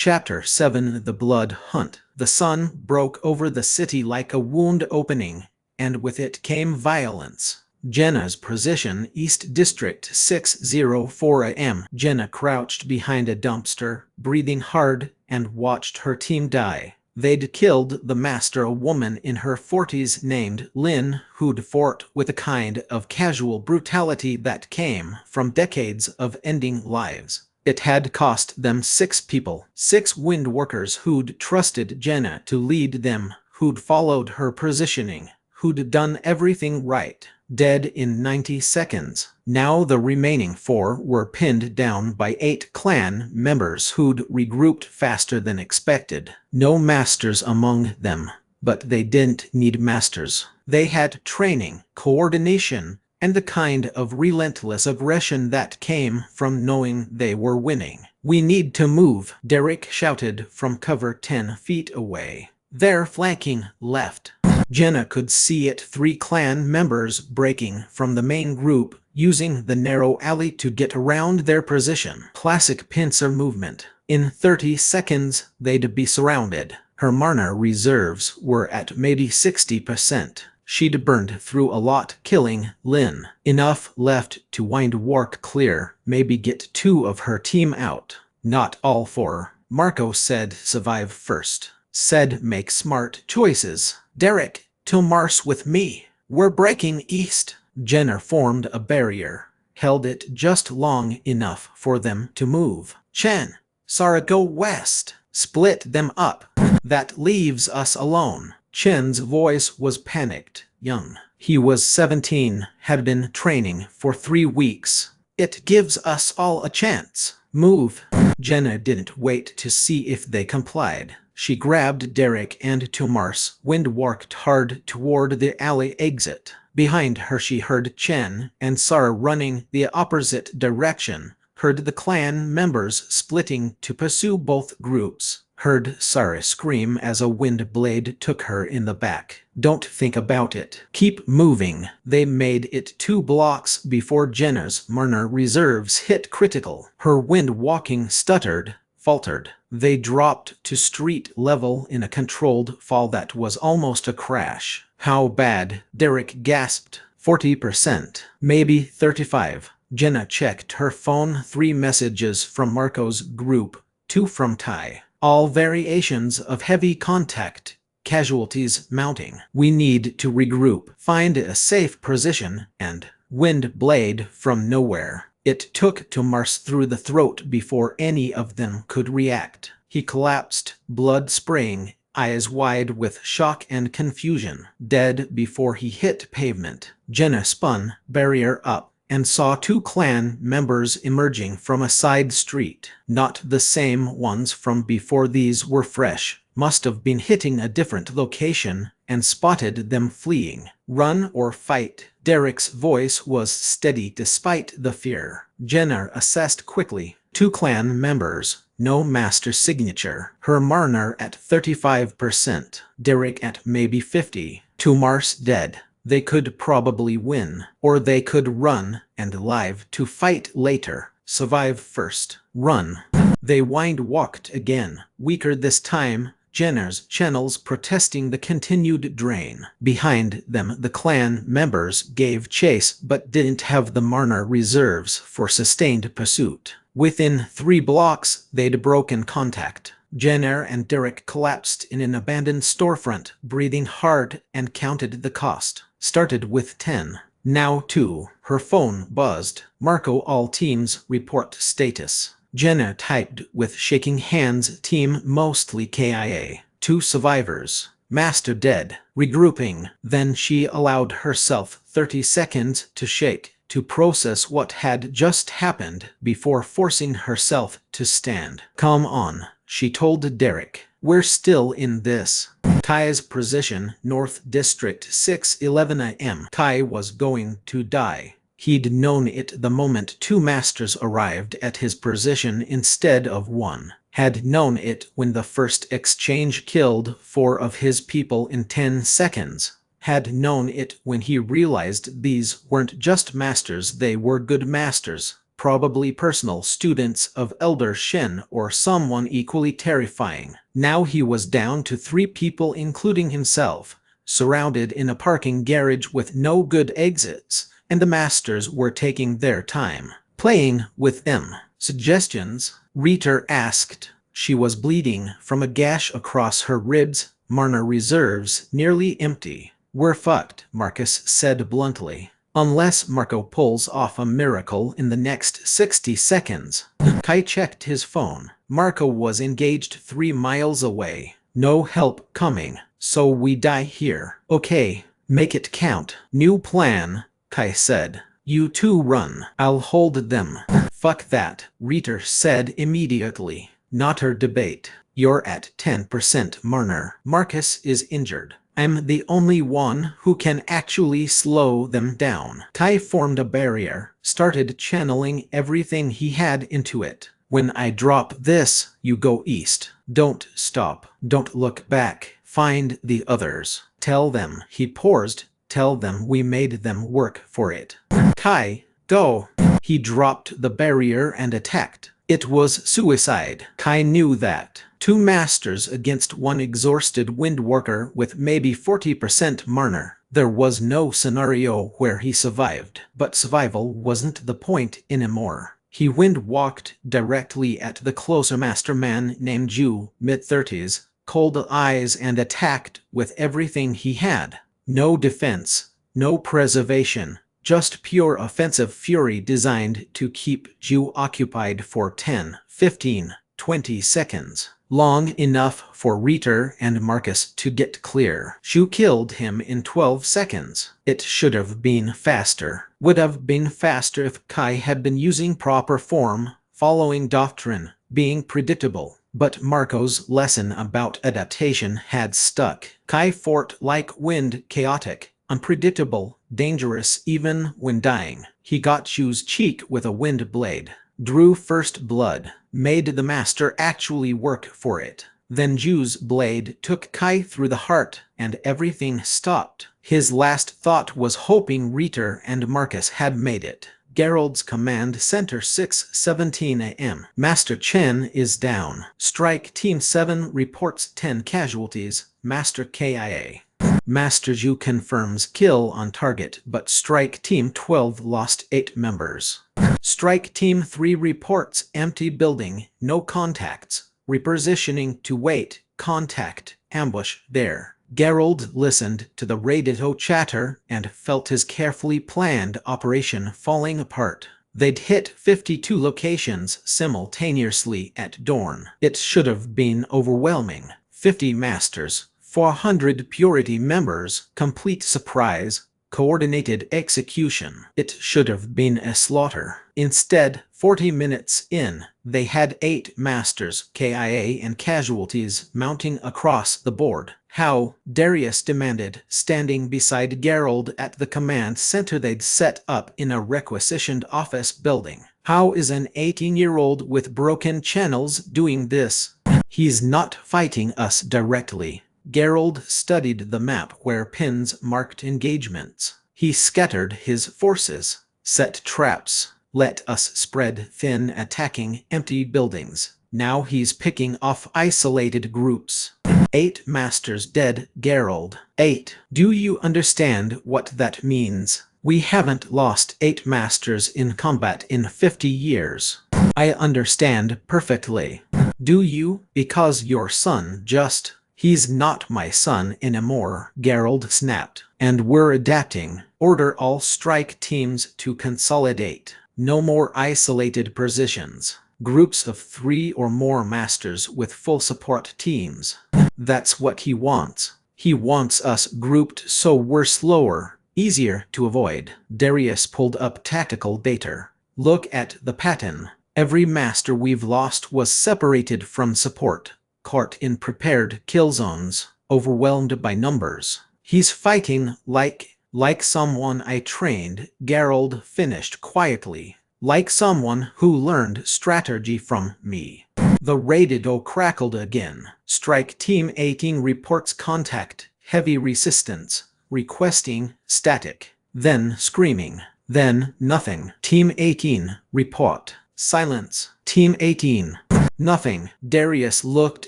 Chapter 7 The Blood Hunt. The sun broke over the city like a wound opening, and with it came violence. Jenna's position, East District 604 AM. Jenna crouched behind a dumpster, breathing hard, and watched her team die. They'd killed the master, a woman in her 40s named Lynn, who'd fought with a kind of casual brutality that came from decades of ending lives. It had cost them 6 people, 6 wind workers who'd trusted Jenna to lead them, who'd followed her positioning, who'd done everything right, dead in 90 seconds. Now the remaining 4 were pinned down by 8 clan members who'd regrouped faster than expected. No masters among them, but they didn't need masters. They had training, coordination, and the kind of relentless aggression that came from knowing they were winning. "We need to move," Derek shouted from cover 10 feet away. "They're flanking left." Jenna could see it, 3 clan members breaking from the main group, using the narrow alley to get around their position. Classic pincer movement. In 30 seconds, they'd be surrounded. Her Marner reserves were at maybe 60%. She'd burned through a lot, killing Lynn. Enough left to wind Wark clear, maybe get 2 of her team out. Not all 4. Marco said survive first. Said make smart choices. "Derek, to Mars with me. We're breaking east." Jenna formed a barrier, held it just long enough for them to move. "Chen, Sara, go west. Split them up. That leaves us alone." Chen's voice was panicked. Young. He was 17, had been training for 3 weeks. "It gives us all a chance. Move." Jenna didn't wait to see if they complied. She grabbed Derek and Tomars. Wind walked hard toward the alley exit. Behind her she heard Chen and Sara running the opposite direction, heard the clan members splitting to pursue both groups, heard Sara scream as a wind blade took her in the back. "Don't think about it. Keep moving." They made it 2 blocks before Jenna's Marner reserves hit critical. Her wind walking stuttered, faltered. They dropped to street level in a controlled fall that was almost a crash. "How bad?" Derek gasped. 40%. Maybe 35. Jenna checked her phone. 3 messages from Marco's group, 2 from Tai. All variations of heavy contact. Casualties mounting. "We need to regroup. Find a safe position," and wind blade from nowhere. It took Tomars through the throat before any of them could react. He collapsed, blood spraying, eyes wide with shock and confusion, dead before he hit pavement. Jenna spun, barrier up, and saw 2 clan members emerging from a side street. Not the same ones from before. These were fresh. Must have been hitting a different location and spotted them fleeing. "Run or fight." Derek's voice was steady despite the fear. Jenna assessed quickly. 2 clan members, no master signature. Her Marner at 35%. Derek at maybe 50. Tomars dead. They could probably win, or they could run and live to fight later. Survive first. Run. They wind walked again, weaker this time. Jenna's channels protesting the continued drain. Behind them the clan members gave chase but didn't have the Marner reserves for sustained pursuit. Within 3 blocks they'd broken contact. Jenna and Derek collapsed in an abandoned storefront, breathing hard, and counted the cost. Started with 10. Now 2. Her phone buzzed. "Marco, all teams report status." Jenna typed with shaking hands. "Team mostly KIA. 2 survivors. Master dead. Regrouping." Then she allowed herself 30 seconds to shake, to process what had just happened before forcing herself to stand. "Come on," she told Derek. "We're still in this." Tai's position, North District 611 AM. Tai was going to die. He'd known it the moment 2 masters arrived at his position instead of 1. Had known it when the first exchange killed 4 of his people in 10 seconds. Had known it when he realized these weren't just masters, they were good masters. probably personal students of Elder Shen or someone equally terrifying. Now he was down to 3 people including himself, surrounded in a parking garage with no good exits, and the masters were taking their time, playing with them. Suggestions? Rita asked. She was bleeding from a gash across her ribs, Marner reserves nearly empty. We're fucked, Marcus said bluntly. Unless Marco pulls off a miracle in the next 60 seconds. Kai checked his phone. Marco was engaged 3 miles away. No help coming, so we die here. Okay, make it count. New plan, Kai said. You two run. I'll hold them. Fuck that, Rita said immediately. Not her debate. You're at 10%, Marner. Marcus is injured. I'm the only one who can actually slow them down. Kai formed a barrier, started channeling everything he had into it. When I drop this, you go east. Don't stop. Don't look back. Find the others. Tell them, he paused, tell them we made them work for it. Kai, go. He dropped the barrier and attacked. It was suicide. Kai knew that. 2 masters against 1 exhausted windworker with maybe 40% Marner. There was no scenario where he survived. But survival wasn't the point anymore. He wind-walked directly at the closer masterman named Ju, mid-30s, cold eyes, and attacked with everything he had. No defense, no preservation, just pure offensive fury designed to keep Ju occupied for 10, 15, 20 seconds. Long enough for Rita and Marcus to get clear. Ju killed him in 12 seconds. It should have been faster. Would have been faster if Kai had been using proper form, following doctrine, being predictable. But Marco's lesson about adaptation had stuck. Kai fought like wind, chaotic, unpredictable, dangerous even when dying. He got Ju's cheek with a wind blade. Drew first blood, made the master actually work for it. Then Ju's blade took Kai through the heart, and everything stopped. His last thought was hoping Rita and Marcus had made it. Gerald's command center 6:17 a.m. Master Chen is down. Strike Team 7 reports 10 casualties. Master KIA. Master Ju confirms kill on target, but Strike Team 12 lost 8 members. Strike Team 3 reports empty building, no contacts, repositioning to wait, contact, ambush there. Gerald listened to the radio chatter and felt his carefully planned operation falling apart. They'd hit 52 locations simultaneously at dawn. It should have been overwhelming. 50 masters, 400 Purity members, complete surprise, coordinated execution. It should have been a slaughter. Instead, 40 minutes in, they had 8 masters, KIA, and casualties mounting across the board. How? Darius demanded, standing beside Gerald at the command center they'd set up in a requisitioned office building. How is an 18-year-old with broken channels doing this? He's not fighting us directly. Gerald studied the map where pins marked engagements. He scattered his forces, set traps, let us spread thin, attacking empty buildings. Now he's picking off isolated groups. 8 masters dead, Gerald. 8. Do you understand what that means? We haven't lost 8 masters in combat in 50 years. I understand perfectly. Do you? Because your son just... He's not my son anymore, Gerald snapped. And we're adapting. Order all strike teams to consolidate. No more isolated positions. Groups of 3 or more masters with full support teams. That's what he wants. He wants us grouped so we're slower, easier to avoid. Darius pulled up tactical data. Look at the pattern. Every master we've lost was separated from support, caught in prepared kill zones, overwhelmed by numbers. He's fighting like someone I trained, Gerald finished quietly. Like someone who learned strategy from me. The radio crackled again. Strike Team 18 reports contact, heavy resistance, requesting static. Then screaming. Then, nothing. Team 18, report. Silence. Team 18. Nothing. Darius looked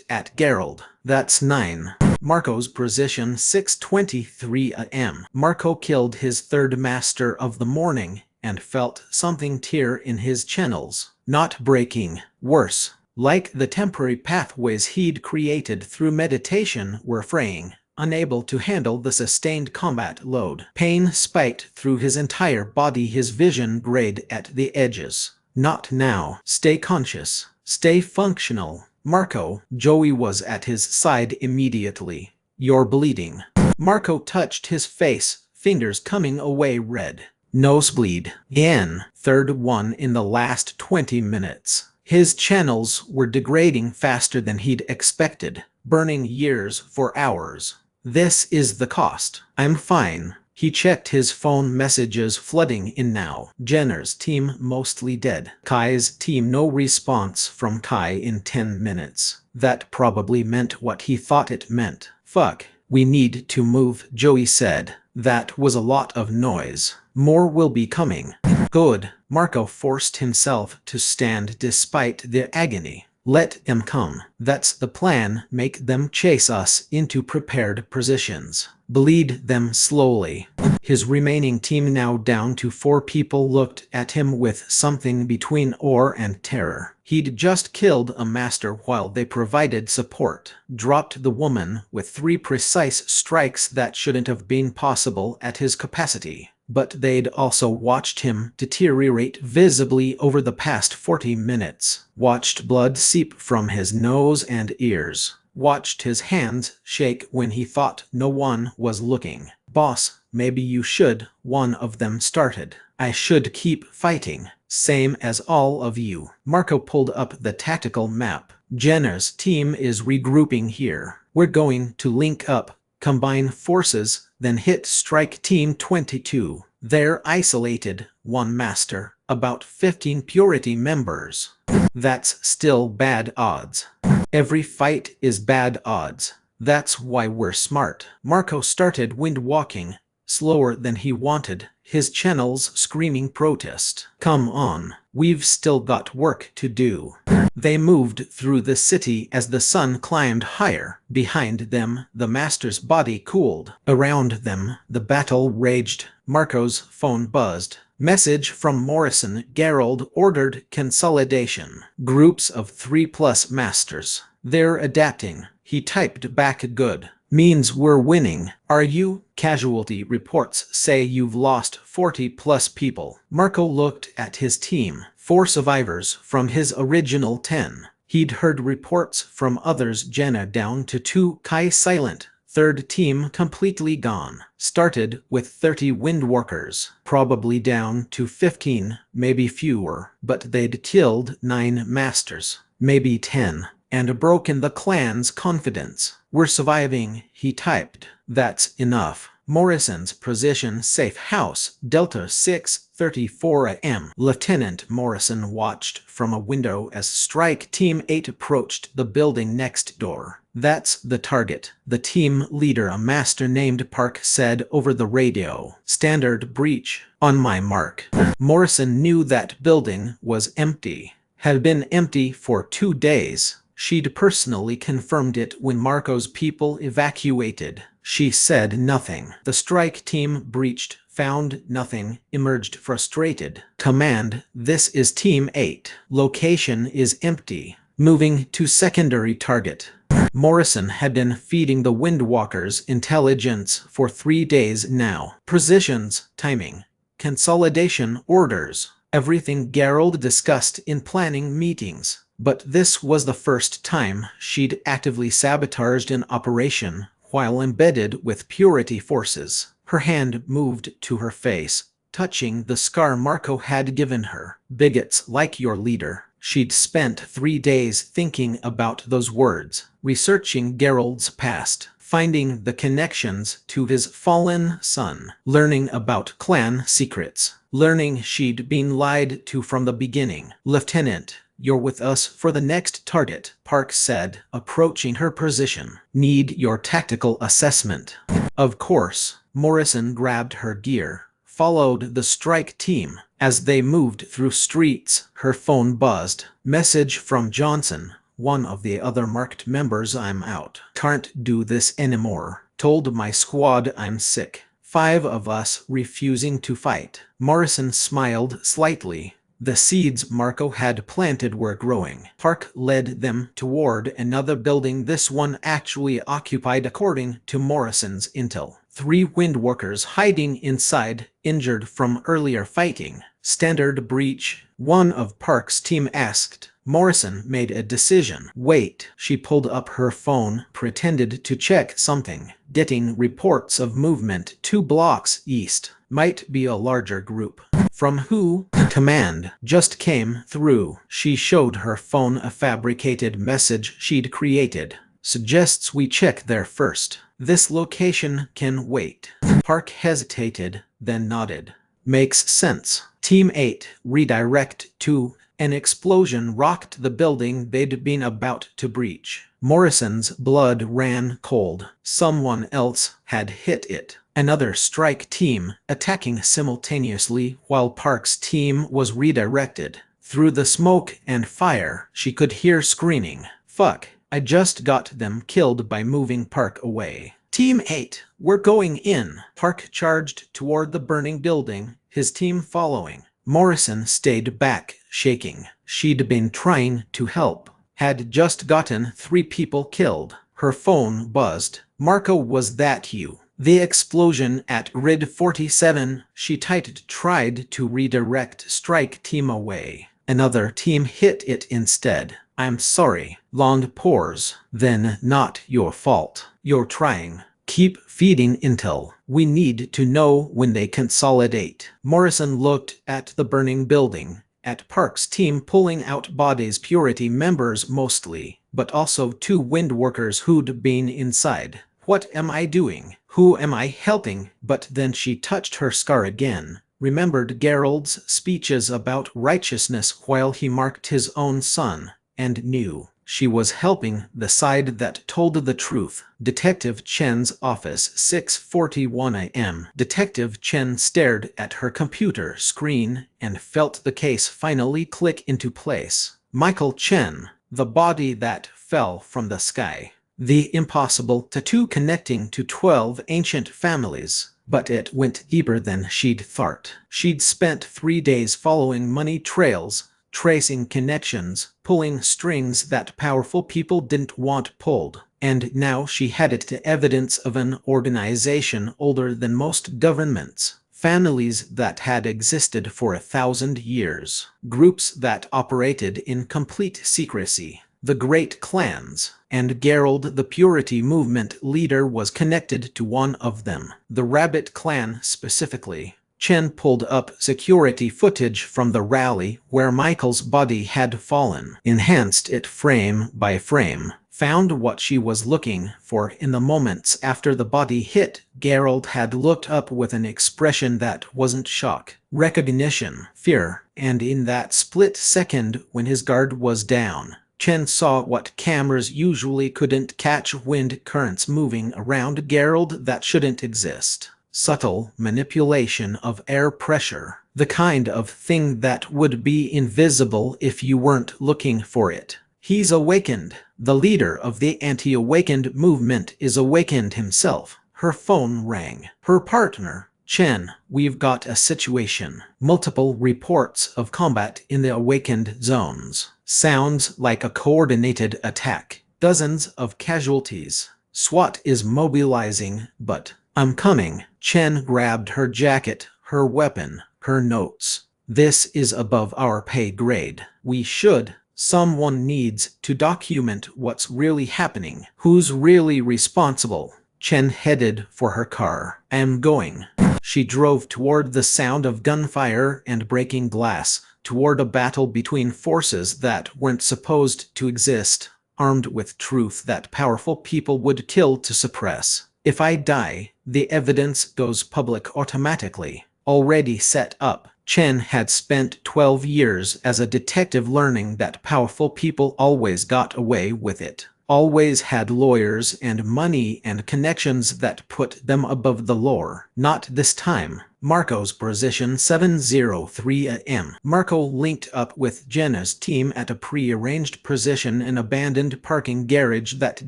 at Gerald. That's 9. Marco's position 6:23 a.m. Marco killed his third master of the morning and felt something tear in his channels. Not breaking. Worse. Like the temporary pathways he'd created through meditation were fraying, unable to handle the sustained combat load. Pain spiked through his entire body, his vision grayed at the edges. Not now. Stay conscious. Stay functional. Marco. Joey was at his side immediately. You're bleeding. Marco touched his face, fingers coming away red. Nosebleed. Again. Third one in the last 20 minutes. His channels were degrading faster than he'd expected, burning years for hours. This is the cost. I'm fine. He checked his phone messages flooding in now. Jenner's team mostly dead. Kai's team no response from Kai in 10 minutes. That probably meant what he thought it meant. Fuck. We need to move, Joey said. That was a lot of noise. More will be coming. Good. Marco forced himself to stand despite the agony. Let them come. That's the plan. Make them chase us into prepared positions. Bleed them slowly. His remaining team, now down to 4 people, looked at him with something between awe and terror. He'd just killed a master while they provided support. Dropped the woman with 3 precise strikes that shouldn't have been possible at his capacity. But they'd also watched him deteriorate visibly over the past 40 minutes. Watched blood seep from his nose and ears. Watched his hands shake when he thought no one was looking. Boss, maybe you should, one of them started. I should keep fighting, same as all of you. Marco pulled up the tactical map. Jenner's team is regrouping here. We're going to link up, combine forces, then hit strike Team 22. They're isolated, 1 master, about 15 Purity members. That's still bad odds. Every fight is bad odds. That's why we're smart. Marco started wind walking, slower than he wanted, his channels screaming protest. Come on, we've still got work to do. They moved through the city as the sun climbed higher. Behind them, the master's body cooled. Around them, the battle raged. Marco's phone buzzed. Message from Morrison. Gerald ordered consolidation. Groups of 3+ masters. They're adapting. He typed back. Good. Means we're winning. Are you? Casualty reports say you've lost 40+ people. Marco looked at his team. 4 survivors from his original 10. He'd heard reports from others. Jenna down to 2. Kai silent. Third team completely gone. Started with 30 windwalkers. Probably down to 15, maybe fewer. But they'd killed 9 masters. Maybe 10. And broken the clan's confidence. We're surviving, he typed. That's enough. Morrison's position safe house, Delta 6:34 a.m. Lieutenant Morrison watched from a window as Strike Team 8 approached the building next door. That's the target, the team leader, a master named Park, said over the radio. Standard breach. On my mark. Morrison knew that building was empty. Had been empty for 2 days. She'd personally confirmed it when Marco's people evacuated. She said nothing. The strike team breached, found nothing, emerged frustrated. Command, this is Team 8. Location is empty. Moving to secondary target. Morrison had been feeding the Windwalkers intelligence for 3 days now. Positions, timing, consolidation orders, everything Gerald discussed in planning meetings. But this was the first time she'd actively sabotaged an operation while embedded with Purity forces. Her hand moved to her face, touching the scar Marco had given her. Bigots like your leader. She'd spent 3 days thinking about those words, researching Gerald's past, finding the connections to his fallen son, learning about clan secrets, learning she'd been lied to from the beginning. Lieutenant, you're with us for the next target, Park said, approaching her position. Need your tactical assessment. Of course. Morrison grabbed her gear, followed the strike team. As they moved through streets, her phone buzzed. Message from Johnson, one of the other marked members. I'm out. Can't do this anymore. Told my squad I'm sick. 5 of us refusing to fight. Morrison smiled slightly. The seeds Marco had planted were growing. Park led them toward another building, this one actually occupied according to Morrison's intel. 3 windworkers hiding inside, injured from earlier fighting. Standard breach, one of Park's team asked. Morrison made a decision. Wait. She pulled up her phone, pretended to check something. Getting reports of movement 2 blocks east. Might be a larger group. From who? Command just came through. She showed her phone a fabricated message she'd created. Suggests we check there first. This location can wait. Park hesitated, then nodded. Makes sense. Team 8, redirect to. An explosion rocked the building they'd been about to breach. Morrison's blood ran cold. Someone else had hit it. Another strike team, attacking simultaneously while Park's team was redirected. Through the smoke and fire, she could hear screaming. Fuck, I just got them killed by moving Park away. Team 8, we're going in. Park charged toward the burning building, his team following. Morrison stayed back, shaking. She'd been trying to help. Had just gotten 3 people killed. Her phone buzzed. Marco, was that you? The explosion at grid 47, she tried to redirect strike team away. Another team hit it instead. I'm sorry. Long pause. Then not your fault. You're trying. Keep feeding intel. We need to know when they consolidate. Morrison looked at the burning building, at Park's team pulling out bodies, Purity members mostly, but also 2 windworkers who'd been inside. What am I doing? Who am I helping? But then she touched her scar again, remembered Gerald's speeches about righteousness while he marked his own son, and knew she was helping the side that told the truth. Detective Chen's office, 6:41 a.m. Detective Chen stared at her computer screen and felt the case finally click into place. Michael Chen, the body that fell from the sky. The impossible tattoo connecting to 12 ancient families. But it went deeper than she'd thought. She'd spent 3 days following money trails, tracing connections, pulling strings that powerful people didn't want pulled. And now she had it to evidence of an organization older than most governments. Families that had existed for 1,000 years. Groups that operated in complete secrecy. The Great Clans, and Gerald, the Purity movement leader, was connected to one of them. The Rabbit Clan specifically. Chen pulled up security footage from the rally where Michael's body had fallen, enhanced it frame by frame, found what she was looking for in the moments after the body hit. Gerald had looked up with an expression that wasn't shock, recognition, fear, and in that split second when his guard was down, Chen saw what cameras usually couldn't catch: wind currents moving around Gerald that shouldn't exist. Subtle manipulation of air pressure, the kind of thing that would be invisible if you weren't looking for it. He's awakened. The leader of the anti-awakened movement is awakened himself. Her phone rang. Her partner, Chen, we've got a situation. Multiple reports of combat in the awakened zones. Sounds like a coordinated attack. Dozens of casualties. SWAT is mobilizing, but I'm coming. Chen grabbed her jacket, her weapon, her notes. This is above our pay grade. We should. Someone needs to document what's really happening. Who's really responsible? Chen headed for her car. I'm going. She drove toward the sound of gunfire and breaking glass, toward a battle between forces that weren't supposed to exist, armed with truth that powerful people would kill to suppress. If I die, the evidence goes public automatically. Already set up. Chen had spent 12 years as a detective learning that powerful people always got away with it. Always had lawyers and money and connections that put them above the law. Not this time. Marco's position 703 AM. Marco linked up with Jenna's team at a pre-arranged position in abandoned parking garage that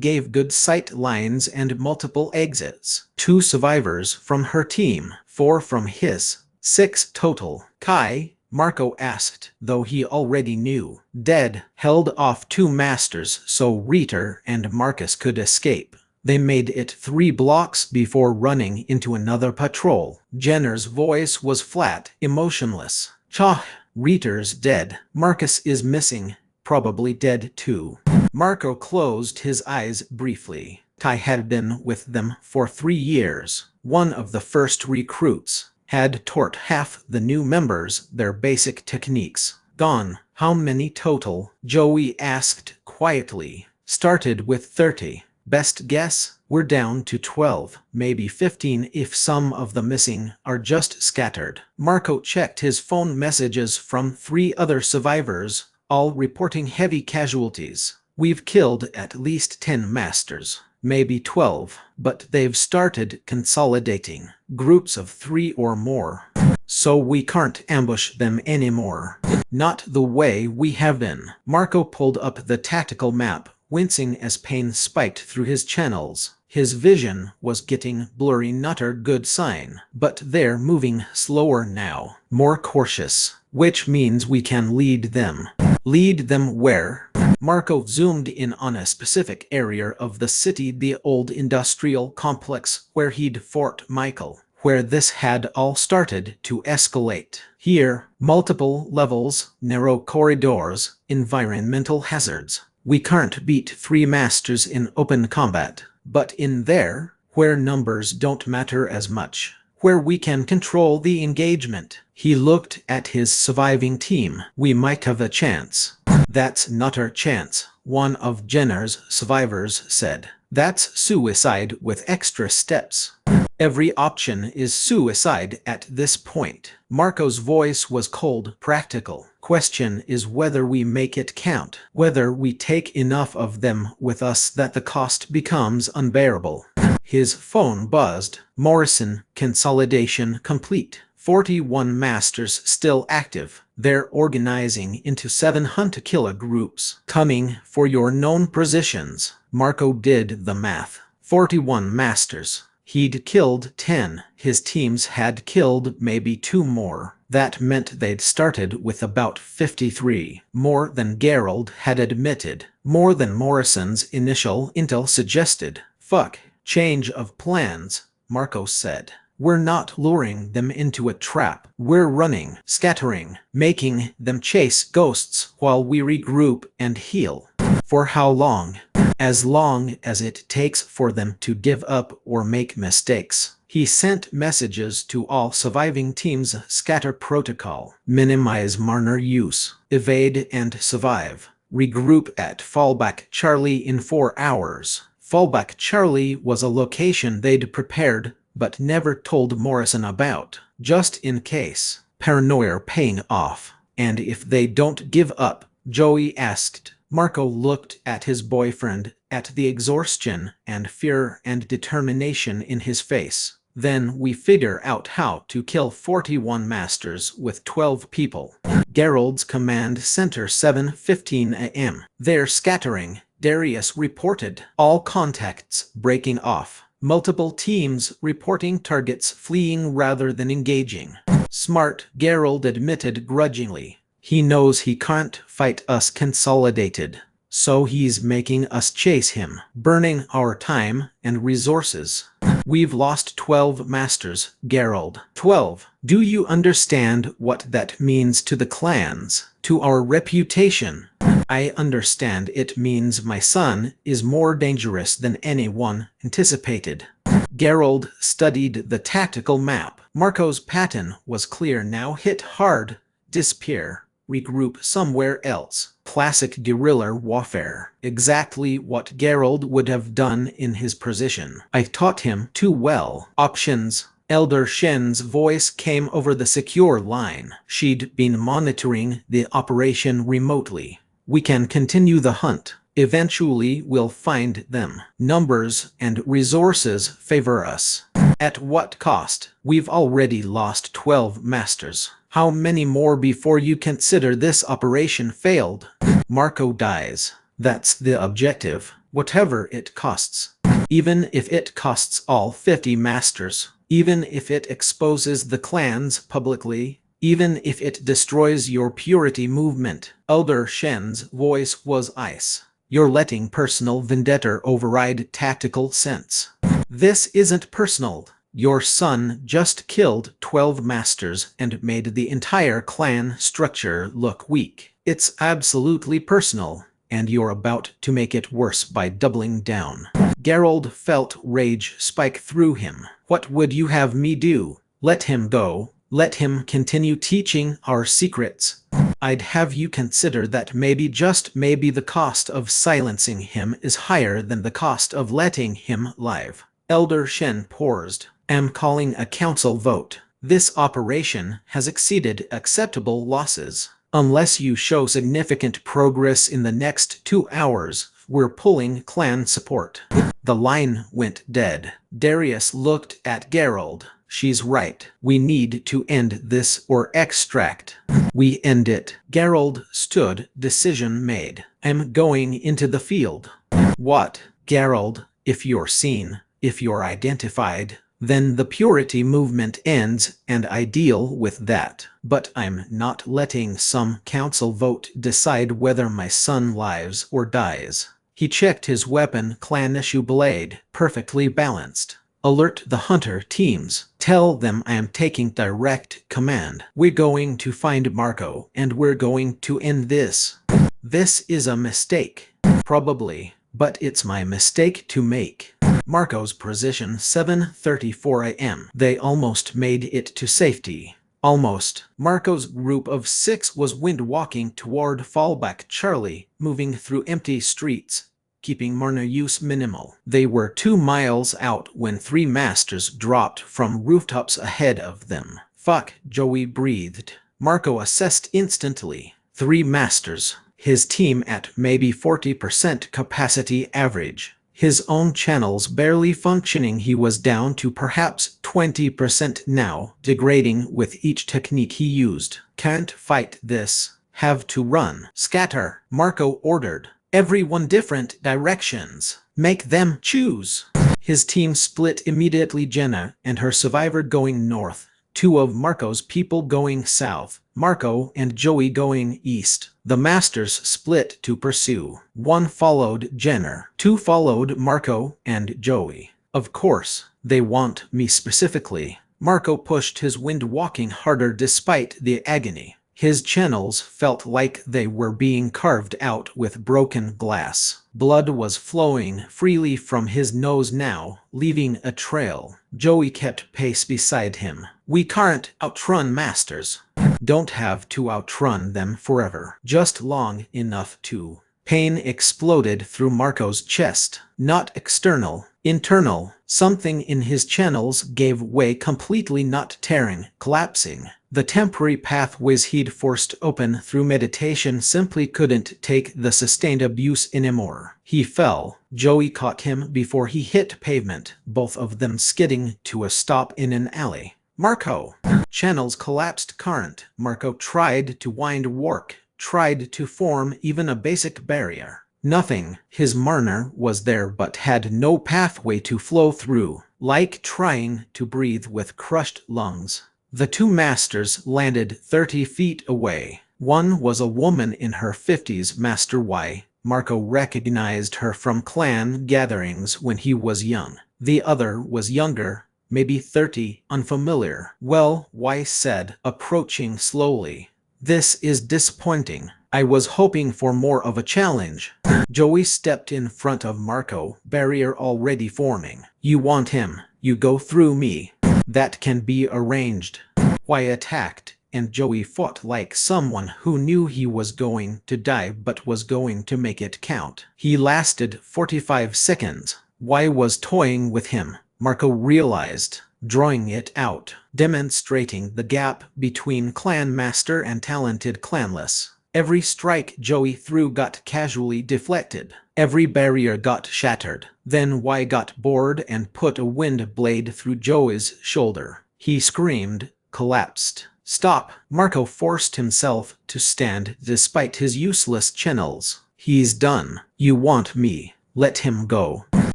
gave good sight lines and multiple exits. 2 survivors from her team, 4 from his. 6 total. Kai, Marco asked, though he already knew. Dead, held off 2 masters so Ritter and Marcus could escape. They made it 3 blocks before running into another patrol. Jenner's voice was flat, emotionless. Chah, Ritter's dead. Marcus is missing. Probably dead too. Marco closed his eyes briefly. Ty had been with them for 3 years. One of the first recruits. Had taught half the new members their basic techniques. Gone. How many total? Joey asked quietly. Started with 30. Best guess? We're down to 12, maybe 15 if some of the missing are just scattered. Marco checked his phone messages from 3 other survivors, all reporting heavy casualties. We've killed at least 10 masters, maybe 12, but they've started consolidating. Groups of 3 or more. So we can't ambush them anymore. Not the way we have been. Marco pulled up the tactical map, wincing as pain spiked through his channels. His vision was getting blurry, not a good sign. But they're moving slower now, more cautious, which means we can lead them. Lead them where? Marco zoomed in on a specific area of the city, the old industrial complex where he'd fought Michael, where this had all started to escalate. Here, multiple levels, narrow corridors, environmental hazards. We can't beat 3 masters in open combat, but in there, where numbers don't matter as much, where we can control the engagement. He looked at his surviving team. We might have a chance. That's not our chance, one of Jenner's survivors said. That's suicide with extra steps. Every option is suicide at this point. Marco's voice was cold, practical. Question is whether we make it count, whether we take enough of them with us that the cost becomes unbearable. His phone buzzed. Morrison, consolidation complete. 41 masters still active. They're organizing into 7 hunt-killer groups, coming for your known positions. Marco did the math. 41 masters. He'd killed 10. His teams had killed maybe 2 more. That meant they'd started with about 53. More than Gerald had admitted. More than Morrison's initial intel suggested. Fuck. Change of plans, Marco said. We're not luring them into a trap. We're running, scattering, making them chase ghosts while we regroup and heal. For how long? As long as it takes for them to give up or make mistakes. He sent messages to all surviving teams. Scatter protocol. Minimize Marner use. Evade and survive. Regroup at Fallback Charlie in 4 hours. Fallback Charlie was a location they'd prepared, but never told Morrison about, just in case. Paranoia paying off. And if they don't give up? Joey asked. Marco looked at his boyfriend, at the exhaustion and fear and determination in his face. Then we figure out how to kill 41 masters with 12 people. Gerald's command center 7:15 AM. They're scattering, Darius reported. All contacts breaking off. Multiple teams reporting targets fleeing rather than engaging. Smart, Gerald admitted grudgingly. He knows he can't fight us consolidated, so he's making us chase him, burning our time and resources. We've lost 12 masters, Gerald. 12. Do you understand what that means to the clans, to our reputation? I understand it means my son is more dangerous than anyone anticipated. Gerald studied the tactical map. Marco's pattern was clear now. Hit hard, disappear, regroup somewhere else. Classic guerrilla warfare. Exactly what Gerald would have done in his position. I taught him too well. Options. Elder Shen's voice came over the secure line. She'd been monitoring the operation remotely. We can continue the hunt. Eventually we'll find them. Numbers and resources favor us. At what cost? We've already lost 12 masters. How many more before you consider this operation failed? Marco dies. That's the objective, whatever it costs. Even if it costs all 50 masters, even if it exposes the clans publicly, even if it destroys your purity movement. Elder Shen's voice was ice. You're letting personal vendetta override tactical sense. This isn't personal. Your son just killed 12 masters and made the entire clan structure look weak. It's absolutely personal, and you're about to make it worse by doubling down. Geralt felt rage spike through him. What would you have me do? Let him go. Let him continue teaching our secrets. I'd have you consider that maybe, just maybe, the cost of silencing him is higher than the cost of letting him live. Elder Shen paused. Am calling a council vote. This operation has exceeded acceptable losses. Unless you show significant progress in the next 2 hours, we're pulling clan support. The line went dead. Darius looked at Geralt. She's right. We need to end this or extract. We end it. Geralt stood. Decision made. I'm going into the field. What? Geralt, if you're seen, if you're identified, then the purity movement ends, and I deal with that. But I'm not letting some council vote decide whether my son lives or dies. He checked his weapon. Clan issue blade, perfectly balanced. Alert the hunter teams. Tell them I am taking direct command. We're going to find Marco, and we're going to end this. This is a mistake. Probably, but it's my mistake to make. Marco's position, 7:34 a.m. They almost made it to safety. Almost. Marco's group of 6 was wind-walking toward Fallback Charlie, moving through empty streets, keeping mana use minimal. They were 2 miles out when 3 masters dropped from rooftops ahead of them. Fuck, Joey breathed. Marco assessed instantly. 3 masters. His team at maybe 40% capacity average. His own channels barely functioning. He was down to perhaps 20% now, degrading with each technique he used. Can't fight this. Have to run. Scatter, Marco ordered. Everyone different directions. Make them choose. His team split immediately. Jenna and her survivor going north. 2 of Marco's people going south. Marco and Joey going east. The masters split to pursue. 1 followed Jenner. 2 followed Marco and Joey. Of course, they want me specifically. Marco pushed his wind walking harder despite the agony. His channels felt like they were being carved out with broken glass. Blood was flowing freely from his nose now, leaving a trail. Joey kept pace beside him. We can't outrun masters. Don't have to outrun them forever. Just long enough to. Pain exploded through Marco's chest. Not external, internal. Something in his channels gave way completely, not tearing, collapsing. The temporary pathways he'd forced open through meditation simply couldn't take the sustained abuse anymore. He fell. Joey caught him before he hit pavement, both of them skidding to a stop in an alley. Marco. Channels collapsed. Current. Marco tried to wind work, tried to form even a basic barrier. Nothing. His Marner was there but had no pathway to flow through, like trying to breathe with crushed lungs. The 2 masters landed 30 feet away. One was a woman in her 50s, Master Y. Marco recognized her from clan gatherings when he was young. The other was younger, maybe 30, unfamiliar. Well, Y said, approaching slowly. This is disappointing. I was hoping for more of a challenge. Joey stepped in front of Marco, barrier already forming. You want him, you go through me. That can be arranged. Y attacked, and Joey fought like someone who knew he was going to die but was going to make it count. He lasted 45 seconds. Y was toying with him. Marco realized, drawing it out, demonstrating the gap between clan master and talented clanless. Every strike Joey threw got casually deflected. Every barrier got shattered. Then Y got bored and put a wind blade through Joey's shoulder. He screamed, collapsed. Stop! Marco forced himself to stand despite his useless channels. He's done. You want me. Let him go.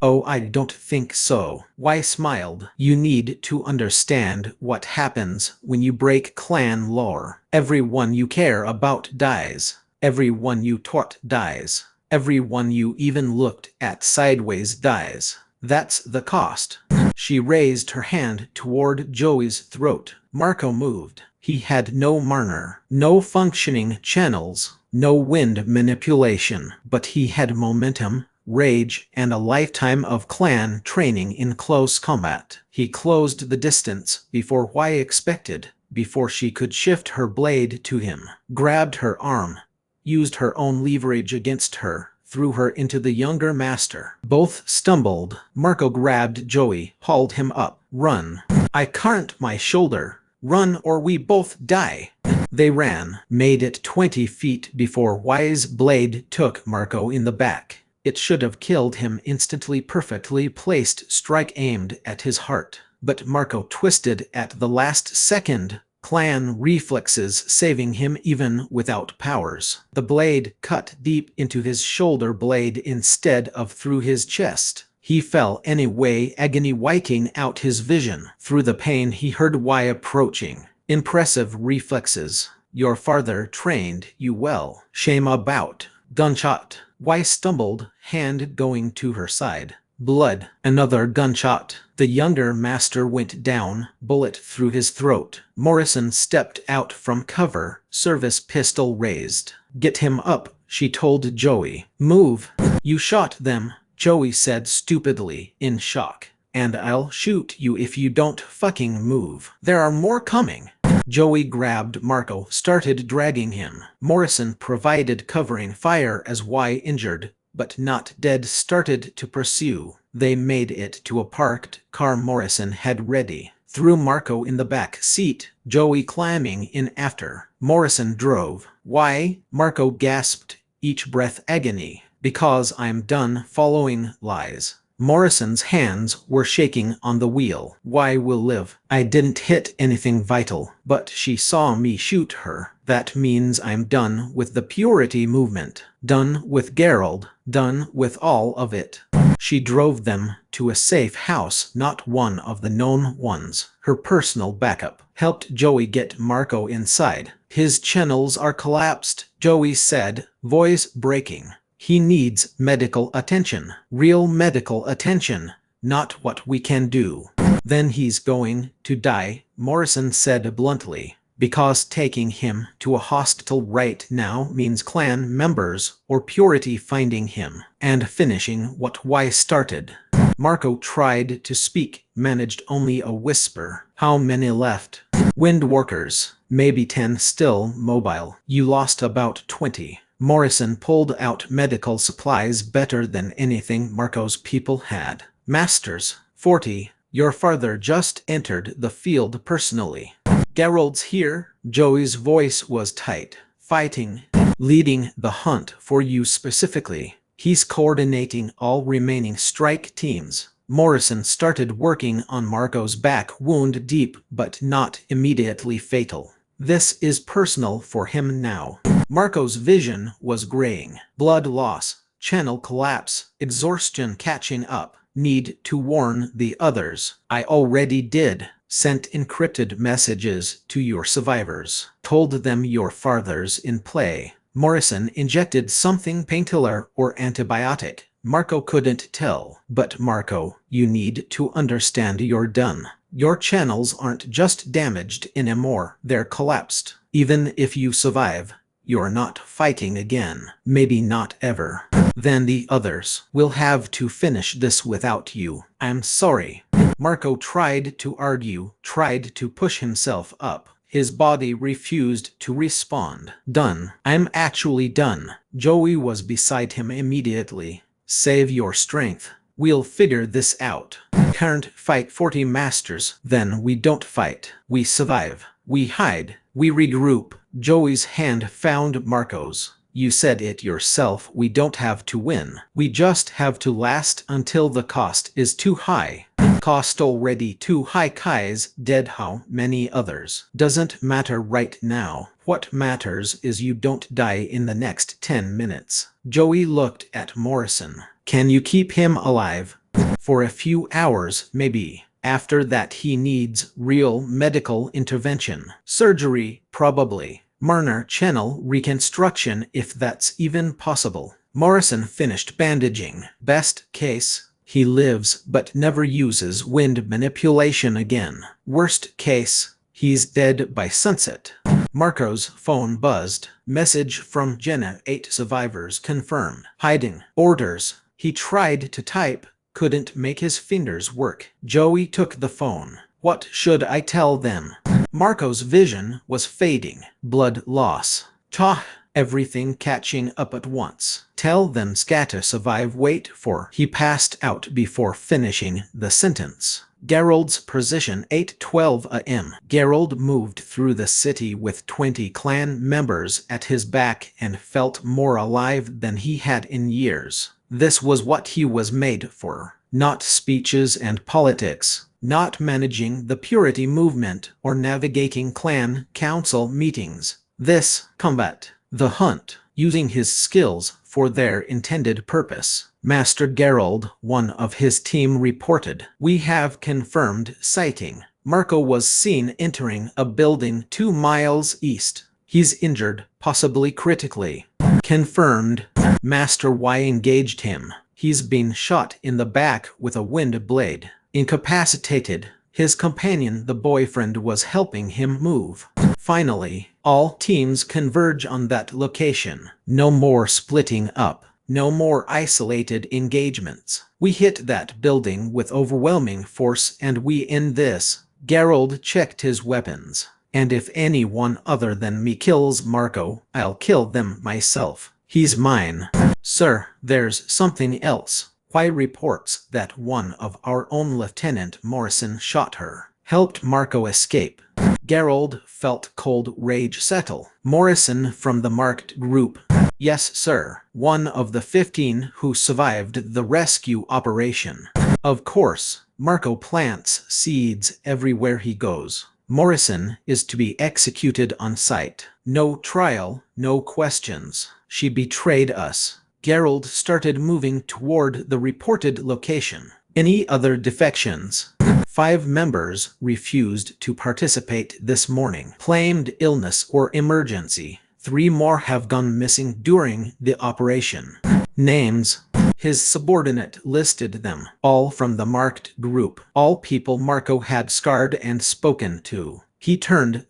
Oh, I don't think so. Y smiled. You need to understand what happens when you break clan lore. Everyone you care about dies. Everyone you taught dies. Everyone you even looked at sideways dies. That's the cost. She raised her hand toward Joey's throat. Marco moved. He had no Marner, no functioning channels, no wind manipulation, but he had momentum, rage, and a lifetime of clan training in close combat. He closed the distance before Y expected, before she could shift her blade to him, grabbed her arm, used her own leverage against her, threw her into the younger master. Both stumbled. Marco grabbed Joey, hauled him up. Run. I can't my shoulder. Run or we both die. They ran, made it 20 feet before Y's blade took Marco in the back. It should have killed him instantly. Perfectly placed strike aimed at his heart. But Marco twisted at the last second. Clan reflexes saving him even without powers. The blade cut deep into his shoulder blade instead of through his chest. He fell anyway, agony wiping out his vision. Through the pain he heard Y approaching. Impressive reflexes. Your father trained you well. Shame about. Gunshot. Y stumbled, hand going to her side. Blood. Another gunshot. The younger master went down, bullet through his throat. Morrison stepped out from cover, service pistol raised. Get him up, she told Joey. Move. You shot them, Joey said stupidly, in shock. And I'll shoot you if you don't fucking move. There are more coming. Joey grabbed Marco, started dragging him. Morrison provided covering fire as Y, injured, but not dead, started to pursue. They made it to a parked car Morrison had ready. Threw Marco in the back seat, Joey climbing in after. Morrison drove. Y, Marco gasped, each breath agony. Because I'm done following lies. Morrison's hands were shaking on the wheel. Y will live. I didn't hit anything vital, but she saw me shoot her. That means I'm done with the purity movement. Done with Gerald. Done with all of it. She drove them to a safe house, not one of the known ones. Her personal backup helped Joey get Marco inside. His channels are collapsed, Joey said, voice breaking. He needs medical attention, real medical attention, not what we can do. Then he's going to die, Morrison said bluntly, because taking him to a hospital right now means clan members or purity finding him and finishing what Y started. Marco tried to speak, managed only a whisper. How many left? Windwalkers, maybe 10 still mobile. You lost about 20. Morrison pulled out medical supplies better than anything Marco's people had. Masters, 40. Your father just entered the field personally. Gerald's here. Joey's voice was tight. Fighting. Leading the hunt for you specifically. He's coordinating all remaining strike teams. Morrison started working on Marco's back wound, deep but not immediately fatal. This is personal for him now. Marco's vision was graying. Blood loss, channel collapse, exhaustion catching up. Need to warn the others. I already did. Sent encrypted messages to your survivors. Told them your father's in play. Morrison injected something, painkiller or antibiotic. Marco couldn't tell. But Marco, you need to understand you're done. Your channels aren't just damaged anymore, they're collapsed. Even if you survive, you're not fighting again. Maybe not ever. Then the others will have to finish this without you. I'm sorry. Marco tried to argue, tried to push himself up. His body refused to respond. Done. I'm actually done. Joey was beside him immediately. Save your strength. We'll figure this out. Can't fight 40 masters, then we don't fight. We survive. We hide. We regroup. Joey's hand found Marco's. You said it yourself, we don't have to win. We just have to last until the cost is too high. Cost already too high. Kai's dead. How many others? Doesn't matter right now. What matters is you don't die in the next 10 minutes. Joey looked at Morrison. Can you keep him alive? For a few hours, maybe. After that he needs real medical intervention. Surgery, probably. Minor channel reconstruction if that's even possible. Morrison finished bandaging. Best case, he lives but never uses wind manipulation again. Worst case, he's dead by sunset. Marco's phone buzzed. Message from Jenna. 8 survivors confirmed. Hiding. Orders. He tried to type, couldn't make his fingers work. Joey took the phone. What should I tell them? Marco's vision was fading. Blood loss. Tah! Everything catching up at once. Tell them scatter survive wait for. He passed out before finishing the sentence. Gerald's position 8:12 a.m. Gerald moved through the city with 20 clan members at his back and felt more alive than he had in years. This was what he was made for. Not speeches and politics. Not managing the purity movement or navigating clan council meetings. This combat. The hunt. Using his skills for their intended purpose. Master Gerald, one of his team, reported. We have confirmed sighting. Marco was seen entering a building 2 miles east. He's injured, possibly critically. Confirmed. Master Y engaged him. He's been shot in the back with a wind blade. Incapacitated. His companion, the boyfriend, was helping him move. Finally, all teams converge on that location. No more splitting up. No more isolated engagements. We hit that building with overwhelming force and we end this. Gerald checked his weapons. And if anyone other than me kills Marco, I'll kill them myself. He's mine. Sir, there's something else. Y reports that one of our own Lieutenant Morrison shot her. Helped Marco escape. Gerald felt cold rage settle. Morrison from the marked group. Yes, sir. One of the 15 who survived the rescue operation. Of course, Marco plants seeds everywhere he goes. Morrison is to be executed on sight. No trial, no questions. She betrayed us. Gerald started moving toward the reported location. Any other defections? 5 members refused to participate this morning. Claimed illness or emergency. 3 more have gone missing during the operation. Names. His subordinate listed them, all from the marked group. All people Marco had scarred and spoken to. He turned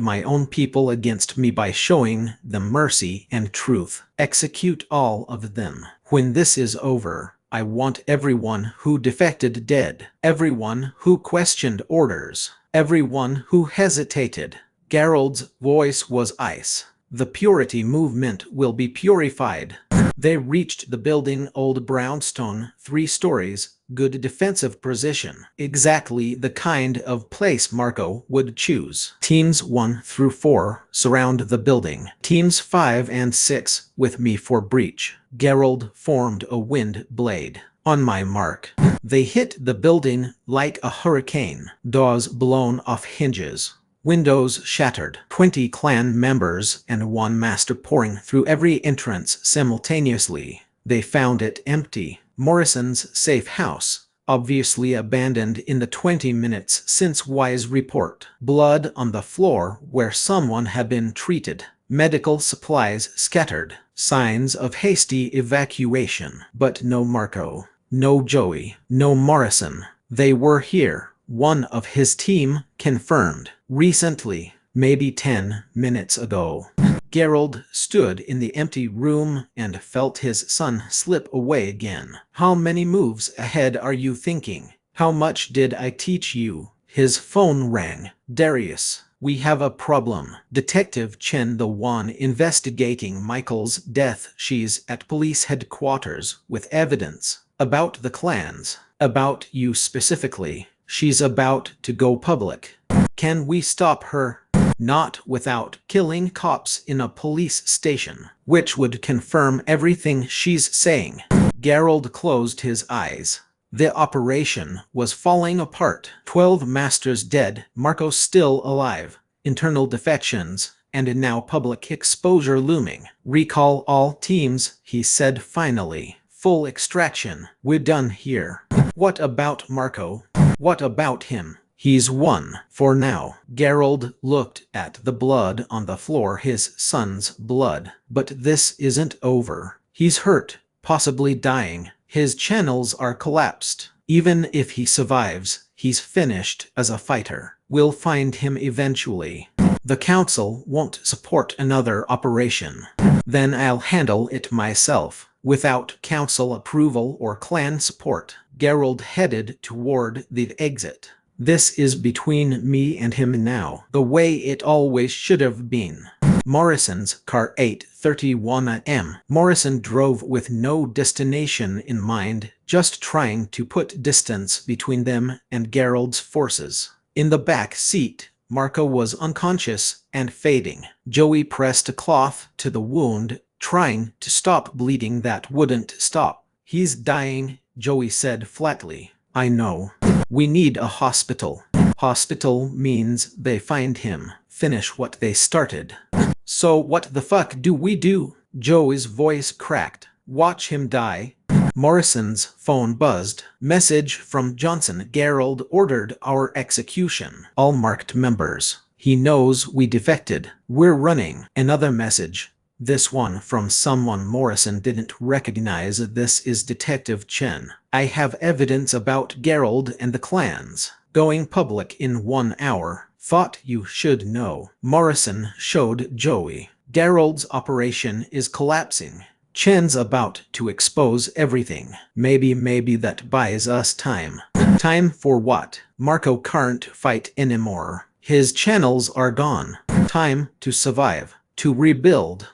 my own people against me by showing them mercy and truth. Execute all of them. When this is over, I want everyone who defected dead. Everyone who questioned orders. Everyone who hesitated. Gerald's voice was ice. The purity movement will be purified. They reached the building, old brownstone, 3 stories, good defensive position. Exactly the kind of place Marco would choose. Teams 1 through 4 surround the building. Teams 5 and 6 with me for breach. Gerald formed a wind blade. On my mark. They hit the building like a hurricane. Doors blown off hinges. Windows shattered. 20 clan members and 1 master pouring through every entrance simultaneously. They found it empty. Morrison's safe house, obviously abandoned in the 20 minutes since Y's report. Blood on the floor where someone had been treated. Medical supplies scattered. Signs of hasty evacuation. But no Marco. No Joey. No Morrison. They were here. One of his team confirmed. Recently, maybe 10 minutes ago. Gerald stood in the empty room and felt his son slip away again. How many moves ahead are you thinking? How much did I teach you? His phone rang. Darius, we have a problem. Detective Chen, the one investigating Michael's death. She's at police headquarters with evidence about the clans. About you specifically. She's about to go public. Can we stop her? Not without killing cops in a police station, which would confirm everything she's saying. Gerald closed his eyes. The operation was falling apart. 12 masters dead, Marco still alive, internal defections, and now public exposure looming. Recall all teams, he said finally. Full extraction. We're done here. What about Marco? What about him? He's won. For now. Gerald looked at the blood on the floor, his son's blood. But this isn't over. He's hurt, possibly dying. His channels are collapsed. Even if he survives, he's finished as a fighter. We'll find him eventually. The council won't support another operation. Then I'll handle it myself. Without council approval or clan support, Gerald headed toward the exit. This is between me and him now, the way it always should have been. Morrison's car 8:31 am. Morrison drove with no destination in mind, just trying to put distance between them and Gerald's forces. In the back seat, Marco was unconscious and fading. Joey pressed a cloth to the wound, trying to stop bleeding that wouldn't stop. He's dying, Joey said flatly. I know. We need a hospital. Hospital means they find him, finish what they started. So what the fuck do we do? Joey's voice cracked. Watch him die. Morrison's phone buzzed. Message from Johnson. Gerald ordered our execution. All marked members. He knows we defected. We're running. Another message. This one from someone Morrison didn't recognize. This is Detective Chen. I have evidence about Gerald and the clans. Going public in 1 hour. Thought you should know. Morrison showed Joey. Gerald's operation is collapsing. Chen's about to expose everything. Maybe that buys us time. Time for what? Marco can't fight anymore. His channels are gone. Time to survive. To rebuild.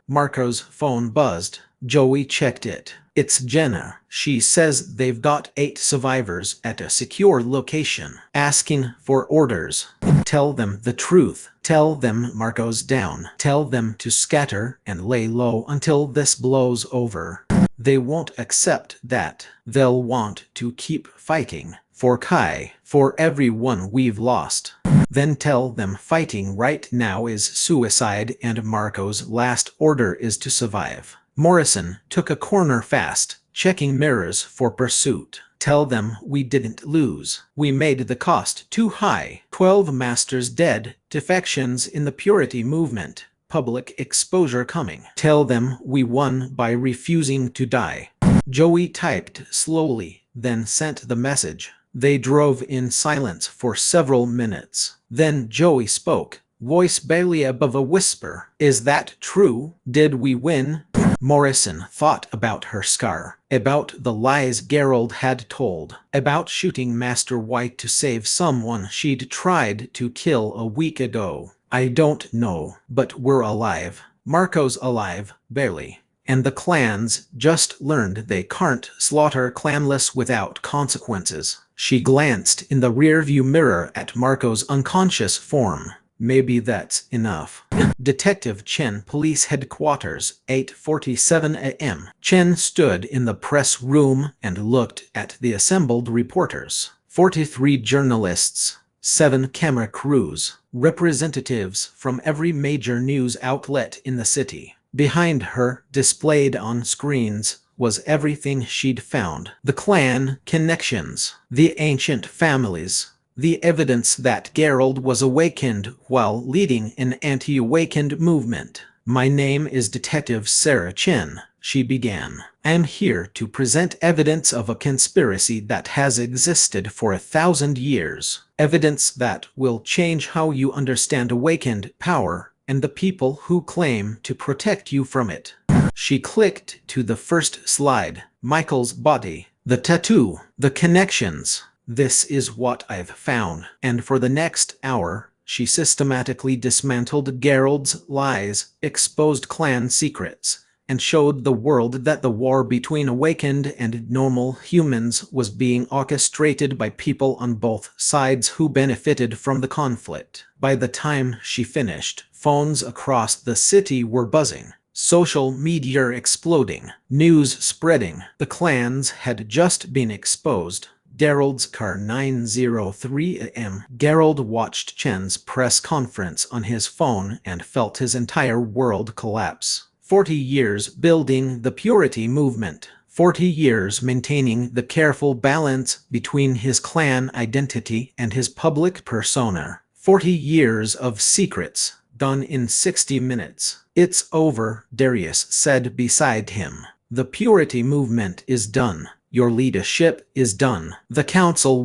Marco's phone buzzed. Joey checked it. It's Jenna. She says they've got 8 survivors at a secure location, asking for orders. Tell them the truth. Tell them Marco's down. Tell them to scatter and lay low until this blows over. They won't accept that. They'll want to keep fighting. For Kai. For everyone we've lost. Then tell them fighting right now is suicide and Marco's last order is to survive. Morrison took a corner fast, checking mirrors for pursuit. Tell them we didn't lose. We made the cost too high. 12 masters dead, defections in the purity movement, public exposure coming. Tell them we won by refusing to die. Joey typed slowly, then sent the message. They drove in silence for several minutes. Then Joey spoke, voice barely above a whisper. Is that true? Did we win? Morrison thought about her scar, about the lies Gerald had told, about shooting Master White to save someone she'd tried to kill a week ago. I don't know, but we're alive. Marco's alive, barely. And the clans just learned they can't slaughter clanless without consequences. She glanced in the rearview mirror at Marco's unconscious form. Maybe that's enough. Detective Chen, Police Headquarters, 8:47 am. Chen stood in the press room and looked at the assembled reporters. 43 journalists, 7 camera crews, representatives from every major news outlet in the city. Behind her, displayed on screens, was everything she'd found. The clan connections, the ancient families, the evidence that Gerald was awakened while leading an anti-awakened movement. My name is Detective Sarah Chen, she began. I'm here to present evidence of a conspiracy that has existed for 1,000 years. Evidence that will change how you understand awakened power and the people who claim to protect you from it. She clicked to the first slide. Michael's body, the tattoo, the connections. This is what I've found. And for the next hour, she systematically dismantled Gerald's lies, exposed clan secrets, and showed the world that the war between awakened and normal humans was being orchestrated by people on both sides who benefited from the conflict. By the time she finished, phones across the city were buzzing. Social media exploding, news spreading. The clans had just been exposed. Gerald's car 9:03 a.m. Gerald watched Chen's press conference on his phone and felt his entire world collapse. 40 years building the purity movement. 40 years maintaining the careful balance between his clan identity and his public persona. 40 years of secrets, done in 60 minutes. It's over, Darius said beside him. The purity movement is done. Your leadership is done. The council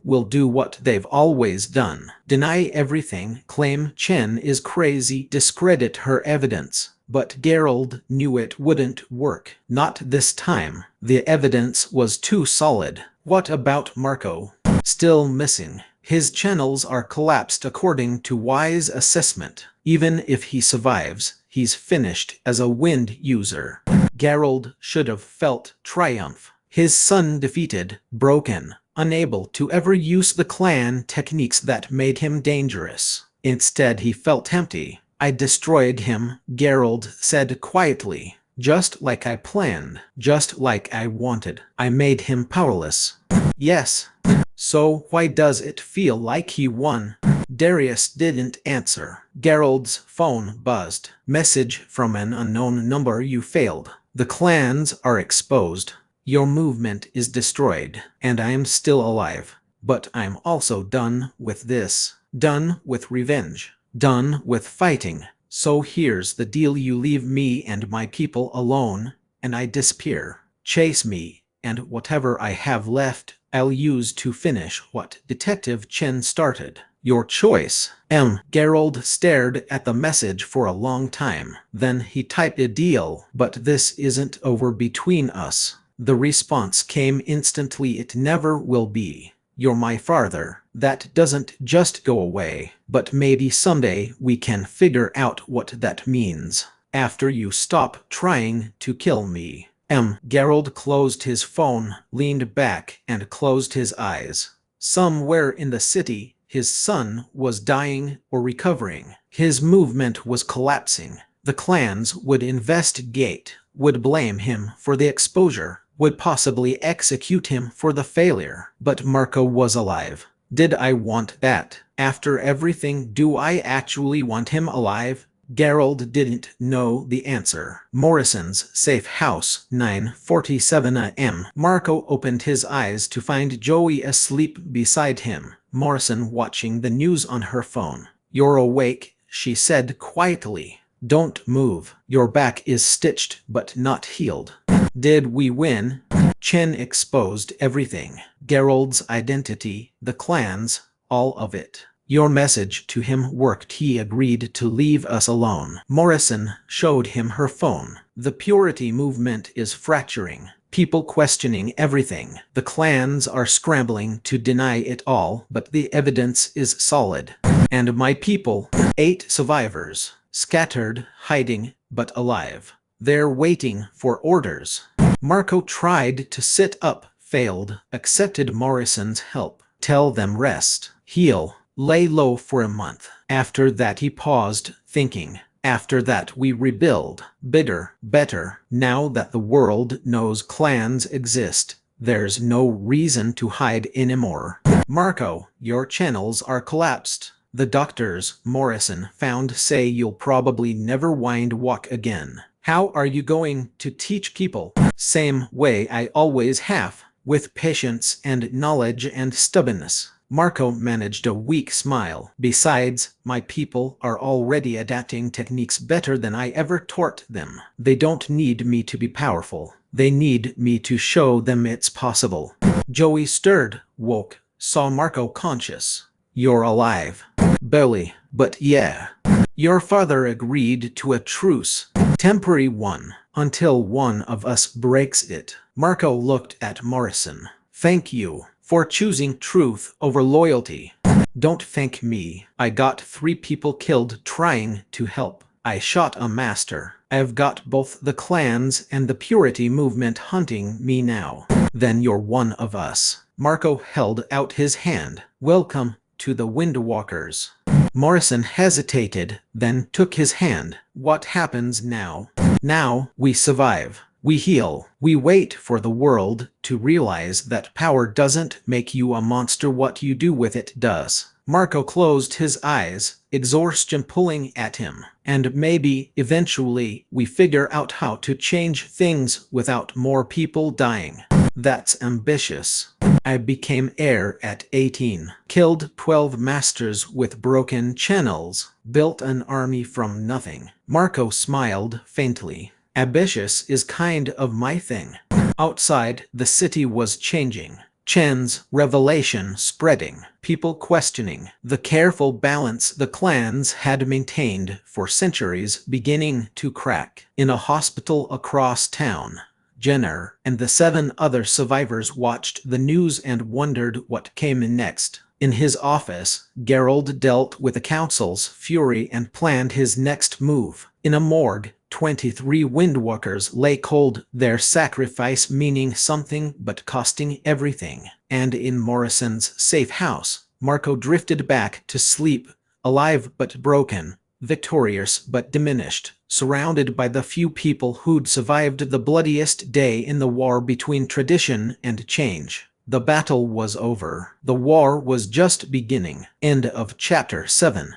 will do what they've always done. Deny everything, claim Chen is crazy, discredit her evidence. But Gerald knew it wouldn't work. Not this time. The evidence was too solid. What about Marco? Still missing. His channels are collapsed according to Wise assessment. Even if he survives, he's finished as a wind user. Gerald should have felt triumph. His son defeated, broken, unable to ever use the clan techniques that made him dangerous. Instead he felt empty. I destroyed him, Gerald said quietly. Just like I planned, just like I wanted. I made him powerless. Yes. So why does it feel like he won? Darius didn't answer. Gerald's phone buzzed. Message from an unknown number: you failed. The clans are exposed. Your movement is destroyed. And I am still alive. But I'm also done with this. Done with revenge. Done with fighting. So here's the deal: you leave me and my people alone, and I disappear. Chase me, and whatever I have left, I'll use to finish what Detective Chen started. Your choice. Gerald stared at the message for a long time. Then he typed a deal. But this isn't over between us. The response came instantly: it never will be. You're my father. That doesn't just go away. But maybe someday we can figure out what that means. After you stop trying to kill me. Gerald closed his phone, leaned back, and closed his eyes. Somewhere in the city, his son was dying or recovering. His movement was collapsing. The clans would investigate, would blame him for the exposure, would possibly execute him for the failure. But Marco was alive. Did I want that? After everything, do I actually want him alive? Gerald didn't know the answer. Morrison's safe house, 9:47 a.m. Marco opened his eyes to find Joey asleep beside him. Morrison watching the news on her phone. You're awake, she said quietly. Don't move. Your back is stitched but not healed. Did we win? Chen exposed everything. Gerald's identity, the clans, all of it. Your message to him worked. He agreed to leave us alone. Morrison showed him her phone. The purity movement is fracturing. People questioning everything. The clans are scrambling to deny it all, but the evidence is solid. And my people, 8 survivors, scattered, hiding, but alive. They're waiting for orders. Marco tried to sit up, failed, accepted Morrison's help. Tell them rest, heal, lay low for a month. After that he paused, thinking. After that we rebuild. Bigger, better. Now that the world knows clans exist, there's no reason to hide anymore. Marco, your channels are collapsed. The doctors Morrison found say you'll probably never walk again. How are you going to teach people? Same way I always have, with patience and knowledge and stubbornness. Marco managed a weak smile. Besides, my people are already adapting techniques better than I ever taught them. They don't need me to be powerful. They need me to show them it's possible. Joey stirred, woke, saw Marco conscious. You're alive. Barely, but yeah. Your father agreed to a truce. Temporary one, until one of us breaks it. Marco looked at Morrison. Thank you for choosing truth over loyalty. Don't thank me. I got 3 people killed trying to help. I shot a master. I've got both the clans and the purity movement hunting me now. Then you're one of us. Marco held out his hand. Welcome to the Windwalkers. Morrison hesitated, then took his hand. What happens now? Now we survive. We heal. We wait for the world to realize that power doesn't make you a monster. What you do with it does. Marco closed his eyes, exhaustion pulling at him. And maybe, eventually, we figure out how to change things without more people dying. That's ambitious. I became heir at 18, killed 12 masters with broken channels, built an army from nothing. Marco smiled faintly. Ambitious is kind of my thing. Outside, the city was changing. Chen's revelation spreading, people questioning the careful balance the clans had maintained for centuries beginning to crack. In a hospital across town, Jenner and the 7 other survivors watched the news and wondered what came next. In his office, Gerald dealt with the council's fury and planned his next move. In a morgue, 23 Windwalkers lay cold, their sacrifice meaning something but costing everything. And in Morrison's safe house, Marco drifted back to sleep, alive but broken, victorious but diminished, surrounded by the few people who'd survived the bloodiest day in the war between tradition and change. The battle was over. The war was just beginning. End of chapter 7.